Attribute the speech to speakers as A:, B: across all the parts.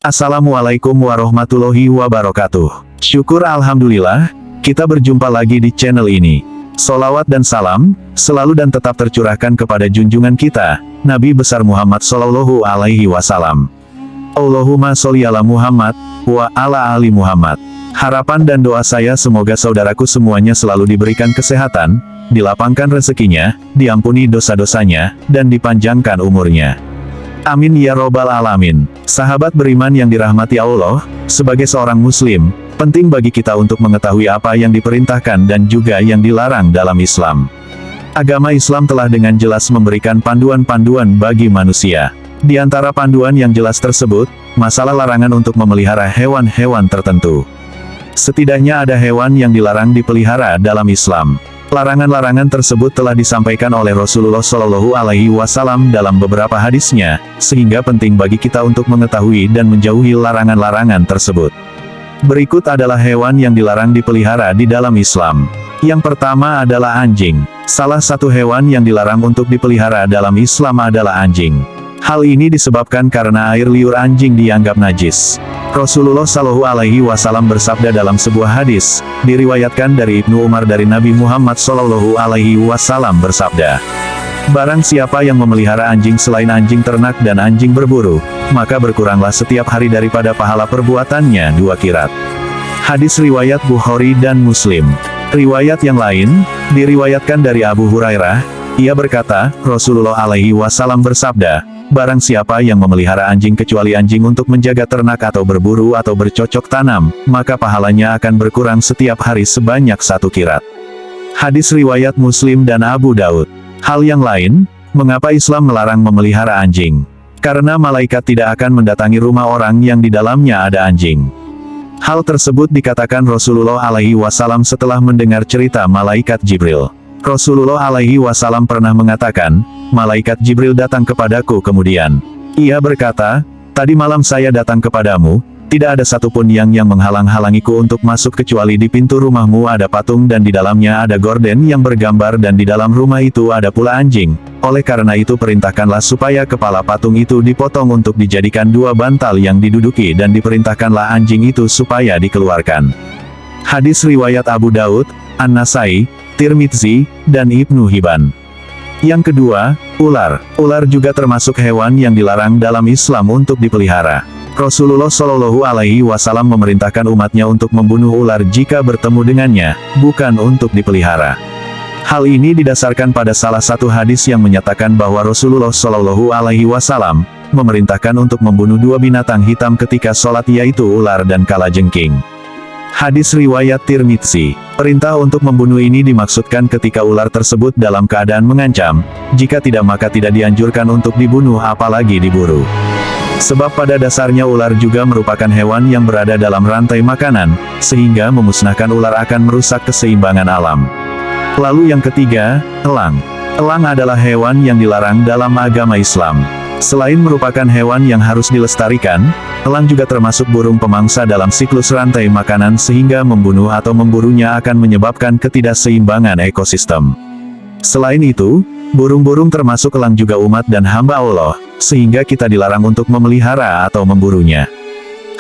A: Assalamualaikum warahmatullahi wabarakatuh. Syukur alhamdulillah, kita berjumpa lagi di channel ini. Solawat dan salam, selalu dan tetap tercurahkan kepada junjungan kita, Nabi besar Muhammad Sallallahu Alaihi Wasallam. Allahumma sholli ala Muhammad, wa ala ali Muhammad. Harapan dan doa saya semoga saudaraku semuanya selalu diberikan kesehatan, dilapangkan rezekinya, diampuni dosa-dosanya, dan dipanjangkan umurnya. Amin ya robbal alamin. Sahabat beriman yang dirahmati Allah, sebagai seorang muslim, penting bagi kita untuk mengetahui apa yang diperintahkan dan juga yang dilarang dalam Islam. Agama Islam telah dengan jelas memberikan panduan-panduan bagi manusia. Di antara panduan yang jelas tersebut, masalah larangan untuk memelihara hewan-hewan tertentu. Setidaknya ada hewan yang dilarang dipelihara dalam Islam. Larangan-larangan tersebut telah disampaikan oleh Rasulullah Shallallahu Alaihi Wasallam dalam beberapa hadisnya, sehingga penting bagi kita untuk mengetahui dan menjauhi larangan-larangan tersebut. Berikut adalah hewan yang dilarang dipelihara di dalam Islam. Yang pertama adalah anjing. Salah satu hewan yang dilarang untuk dipelihara dalam Islam adalah anjing. Hal ini disebabkan karena air liur anjing dianggap najis. Rasulullah Shallallahu Alaihi Wasallam bersabda dalam sebuah hadis, diriwayatkan dari Ibnu Umar dari Nabi Muhammad Shallallahu Alaihi Wasallam bersabda, barang siapa yang memelihara anjing selain anjing ternak dan anjing berburu, maka berkuranglah setiap hari daripada pahala perbuatannya 2 kirat. Hadis riwayat Bukhari dan Muslim. Riwayat yang lain, diriwayatkan dari Abu Hurairah, ia berkata, Rasulullah Alaihi Wasallam bersabda, barang siapa yang memelihara anjing kecuali anjing untuk menjaga ternak atau berburu atau bercocok tanam, maka pahalanya akan berkurang setiap hari sebanyak 1 kirat. Hadis riwayat Muslim dan Abu Daud. Hal yang lain, mengapa Islam melarang memelihara anjing? Karena malaikat tidak akan mendatangi rumah orang yang di dalamnya ada anjing. Hal tersebut dikatakan Rasulullah Alaihi Wasallam setelah mendengar cerita malaikat Jibril. Rasulullah Alaihi Wasallam pernah mengatakan, malaikat Jibril datang kepadaku kemudian. Ia berkata, tadi malam saya datang kepadamu, tidak ada satupun yang menghalang-halangiku untuk masuk kecuali di pintu rumahmu ada patung dan di dalamnya ada gorden yang bergambar dan di dalam rumah itu ada pula anjing. Oleh karena itu perintahkanlah supaya kepala patung itu dipotong untuk dijadikan 2 bantal yang diduduki dan diperintahkanlah anjing itu supaya dikeluarkan. Hadis riwayat Abu Daud, An-Nasai, Tirmidzi, dan Ibnu Hibban. Yang kedua, ular. Ular juga termasuk hewan yang dilarang dalam Islam untuk dipelihara. Rasulullah Shallallahu Alaihi Wasallam memerintahkan umatnya untuk membunuh ular jika bertemu dengannya, bukan untuk dipelihara. Hal ini didasarkan pada salah satu hadis yang menyatakan bahwa Rasulullah Shallallahu Alaihi Wasallam memerintahkan untuk membunuh 2 binatang hitam ketika sholat, yaitu ular dan kalajengking. Hadis riwayat Tirmidzi. Perintah untuk membunuh ini dimaksudkan ketika ular tersebut dalam keadaan mengancam, jika tidak maka tidak dianjurkan untuk dibunuh apalagi diburu. Sebab pada dasarnya ular juga merupakan hewan yang berada dalam rantai makanan, sehingga memusnahkan ular akan merusak keseimbangan alam. Lalu yang ketiga, elang. Elang adalah hewan yang dilarang dalam agama Islam. Selain merupakan hewan yang harus dilestarikan, elang juga termasuk burung pemangsa dalam siklus rantai makanan sehingga membunuh atau memburunya akan menyebabkan ketidakseimbangan ekosistem. Selain itu, burung-burung termasuk elang juga umat dan hamba Allah, sehingga kita dilarang untuk memelihara atau memburunya.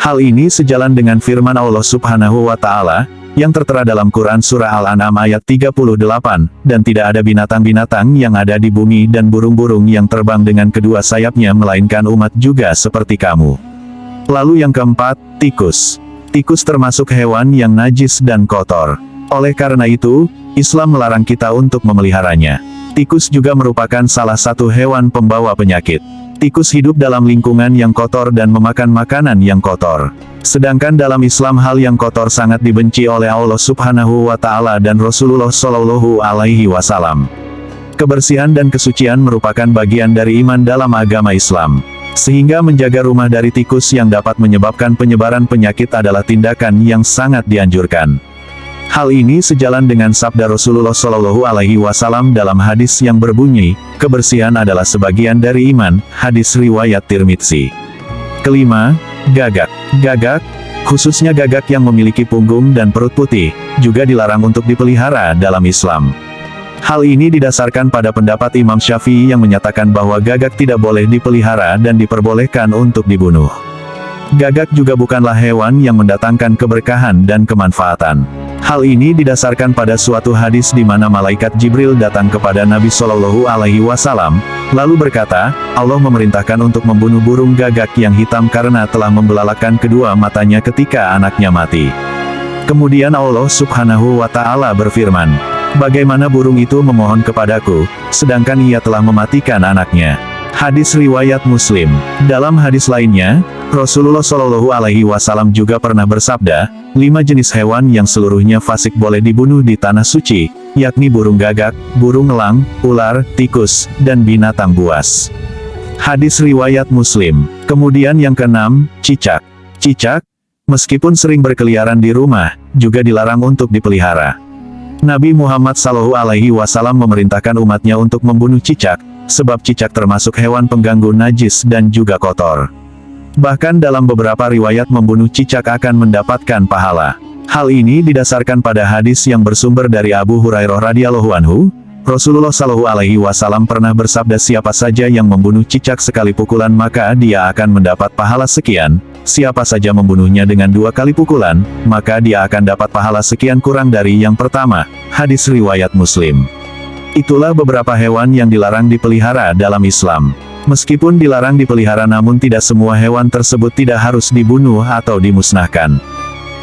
A: Hal ini sejalan dengan firman Allah Subhanahu wa Ta'ala, yang tertera dalam Quran Surah Al-An'am ayat 38, dan tidak ada binatang-binatang yang ada di bumi dan burung-burung yang terbang dengan kedua sayapnya melainkan umat juga seperti kamu. Lalu yang keempat, tikus. Tikus termasuk hewan yang najis dan kotor. Oleh karena itu, Islam melarang kita untuk memeliharanya. Tikus juga merupakan salah satu hewan pembawa penyakit. Tikus hidup dalam lingkungan yang kotor dan memakan makanan yang kotor. Sedangkan dalam Islam hal yang kotor sangat dibenci oleh Allah Subhanahu wa Ta'ala dan Rasulullah Shallallahu Alaihi Wasallam. Kebersihan dan kesucian merupakan bagian dari iman dalam agama Islam. Sehingga menjaga rumah dari tikus yang dapat menyebabkan penyebaran penyakit adalah tindakan yang sangat dianjurkan. Hal ini sejalan dengan sabda Rasulullah Shallallahu Alaihi Wasallam dalam hadis yang berbunyi, kebersihan adalah sebagian dari iman, hadis riwayat Tirmidzi. Kelima, gagak. Gagak, khususnya gagak yang memiliki punggung dan perut putih, juga dilarang untuk dipelihara dalam Islam. Hal ini didasarkan pada pendapat Imam Syafi'i yang menyatakan bahwa gagak tidak boleh dipelihara dan diperbolehkan untuk dibunuh. Gagak juga bukanlah hewan yang mendatangkan keberkahan dan kemanfaatan. Hal ini didasarkan pada suatu hadis di mana malaikat Jibril datang kepada Nabi Shallallahu Alaihi Wasallam, lalu berkata, Allah memerintahkan untuk membunuh burung gagak yang hitam karena telah membelalakan kedua matanya ketika anaknya mati. Kemudian Allah Subhanahu wa Ta'ala berfirman, bagaimana burung itu memohon kepadaku, sedangkan ia telah mematikan anaknya. Hadis riwayat Muslim. Dalam hadis lainnya, Rasulullah Shallallahu Alaihi Wasallam juga pernah bersabda, 5 jenis hewan yang seluruhnya fasik boleh dibunuh di tanah suci, yakni burung gagak, burung elang, ular, tikus, dan binatang buas. Hadis riwayat Muslim. Kemudian yang keenam, cicak. Cicak, meskipun sering berkeliaran di rumah, juga dilarang untuk dipelihara. Nabi Muhammad SAW memerintahkan umatnya untuk membunuh cicak, sebab cicak termasuk hewan pengganggu najis dan juga kotor. Bahkan dalam beberapa riwayat membunuh cicak akan mendapatkan pahala. Hal ini didasarkan pada hadis yang bersumber dari Abu Hurairah radhiyallahu anhu. Rasulullah Shallallahu Alaihi Wasallam pernah bersabda, siapa saja yang membunuh cicak sekali pukulan maka dia akan mendapat pahala sekian. Siapa saja membunuhnya dengan 2 kali pukulan, maka dia akan dapat pahala sekian kurang dari yang pertama. Hadis riwayat Muslim. Itulah beberapa hewan yang dilarang dipelihara dalam Islam. Meskipun dilarang dipelihara namun tidak semua hewan tersebut tidak harus dibunuh atau dimusnahkan.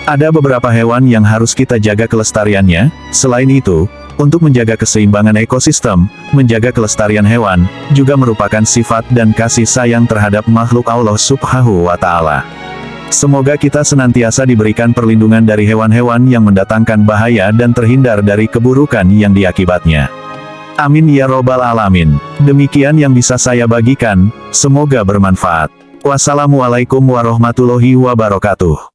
A: Ada beberapa hewan yang harus kita jaga kelestariannya. Selain itu, untuk menjaga keseimbangan ekosistem, menjaga kelestarian hewan, juga merupakan sifat dan kasih sayang terhadap makhluk Allah Subhanahu wa Ta'ala. Semoga kita senantiasa diberikan perlindungan dari hewan-hewan yang mendatangkan bahaya dan terhindar dari keburukan yang diakibatnya. Amin ya robbal alamin. Demikian yang bisa saya bagikan, semoga bermanfaat. Wassalamualaikum warahmatullahi wabarakatuh.